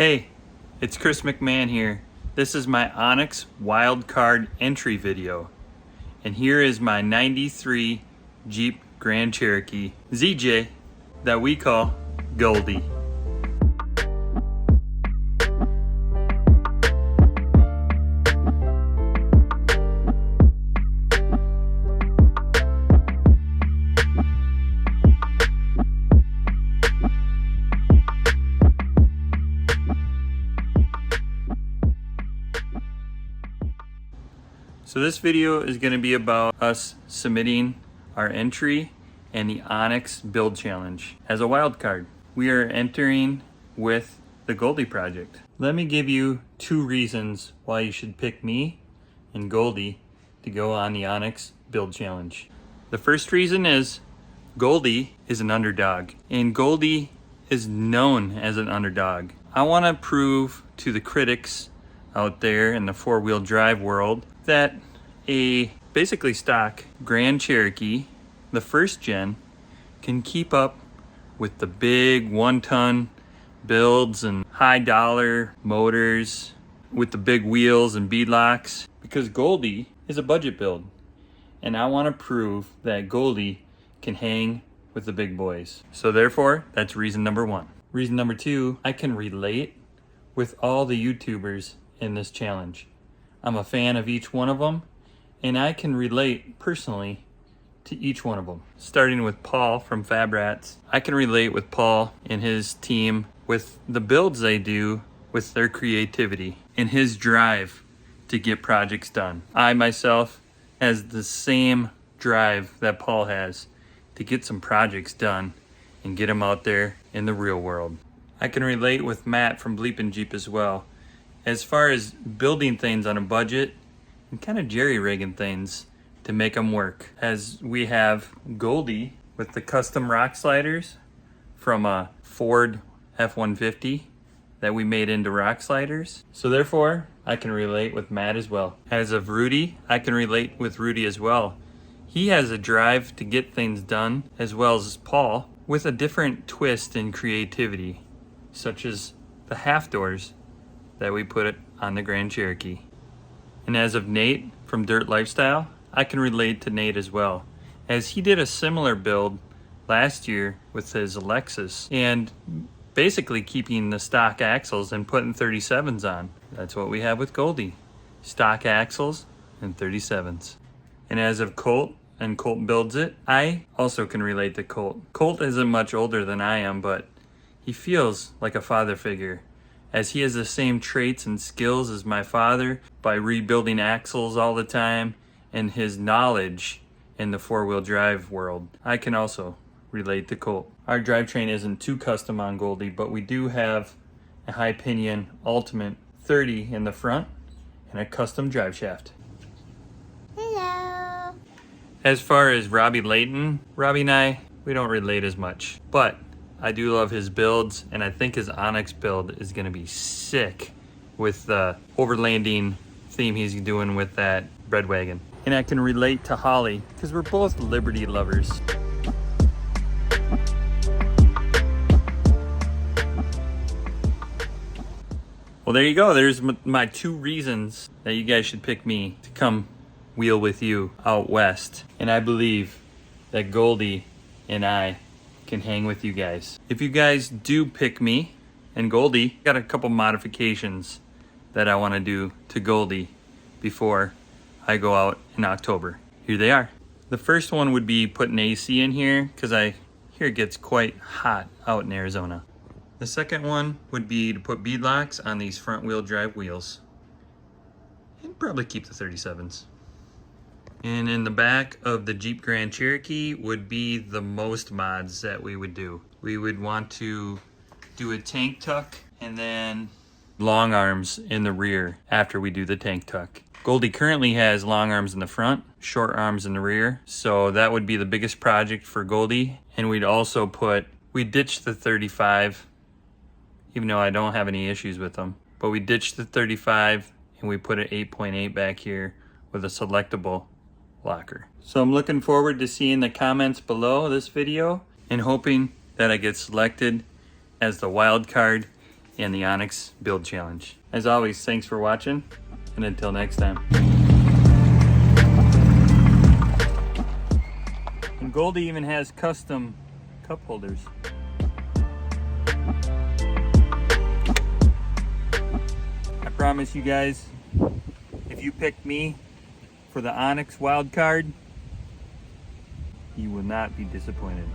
Hey, it's Chris McMahon here. This is my Onyx wildcard entry video. And here is my 93 Jeep Grand Cherokee ZJ that we call Goldy. So this video is going to be about us submitting our entry and the Onyx build challenge as a wild card. We are entering with the Goldy Project. Let me give you 2 reasons why you should pick me and Goldy to go on the Onyx build challenge. The first reason is Goldy is an underdog, and Goldy is known as an underdog. I want to prove to the critics out there in the 4-wheel drive world that a basically stock Grand Cherokee, the first gen, can keep up with the big 1-ton builds and high dollar motors with the big wheels and beadlocks, because Goldy is a budget build, and I want to prove that Goldy can hang with the big boys. So therefore, that's reason number 1. Reason number 2, I can relate with all the YouTubers in this challenge. I'm a fan of each one of them, and I can relate personally to each one of them. Starting with Paul from Fab Rats. I can relate with Paul and his team with the builds they do, with their creativity and his drive to get projects done. I myself has the same drive that Paul has to get some projects done and get them out there in the real world. I can relate with Matt from Bleepin' Jeep as well, as far as building things on a budget and kind of jerry-rigging things to make them work. As we have Goldy with the custom rock sliders from a Ford F-150 that we made into rock sliders. So therefore, I can relate with Matt as well. As of Rudy, I can relate with Rudy as well. He has a drive to get things done, as well as Paul, with a different twist in creativity, such as the half doors that we put on the Grand Cherokee. And as of Nate from Dirt Lifestyle, I can relate to Nate as well, as he did a similar build last year with his Lexus, and basically keeping the stock axles and putting 37s on. That's what we have with Goldy, stock axles and 37s. And as of Colt, and Colt builds it, I also can relate to Colt. Colt isn't much older than I am, but he feels like a father figure, as he has the same traits and skills as my father by rebuilding axles all the time, and his knowledge in the 4-wheel drive world. I can also relate to Colt. Our drivetrain isn't too custom on Goldy, but we do have a high pinion Ultimate 30 in the front and a custom drive shaft. Hello. As far as Robbie Layton, Robbie and I, we don't relate as much, but I do love his builds, and I think his Onyx build is going to be sick with the overlanding theme he's doing with that bread wagon. And I can relate to Holly because we're both Liberty lovers. Well, there you go. There's my 2 reasons that you guys should pick me to come wheel with you out west. And I believe that Goldy and I can hang with you guys. If you guys do pick me and Goldy, got a couple modifications that I want to do to Goldy before I go out in October. Here they are. The first one would be putting AC in here, because I hear it gets quite hot out in Arizona. The second one would be to put beadlocks on these front wheel drive wheels, and probably keep the 37s. And in the back of the Jeep Grand Cherokee would be the most mods that we would do. We would want to do a tank tuck and then long arms in the rear after we do the tank tuck. Goldy currently has long arms in the front, short arms in the rear, so that would be the biggest project for Goldy. And we'd also we ditched the 35, even though I don't have any issues with them, but we ditched the 35 and we put an 8.8 back here with a selectable locker. So I'm looking forward to seeing the comments below this video and hoping that I get selected as the wild card and the Onyx Build Challenge. As always, thanks for watching, and until next time. And Goldy even has custom cup holders. I promise you guys, if you pick me for the Onyx wild card, you will not be disappointed.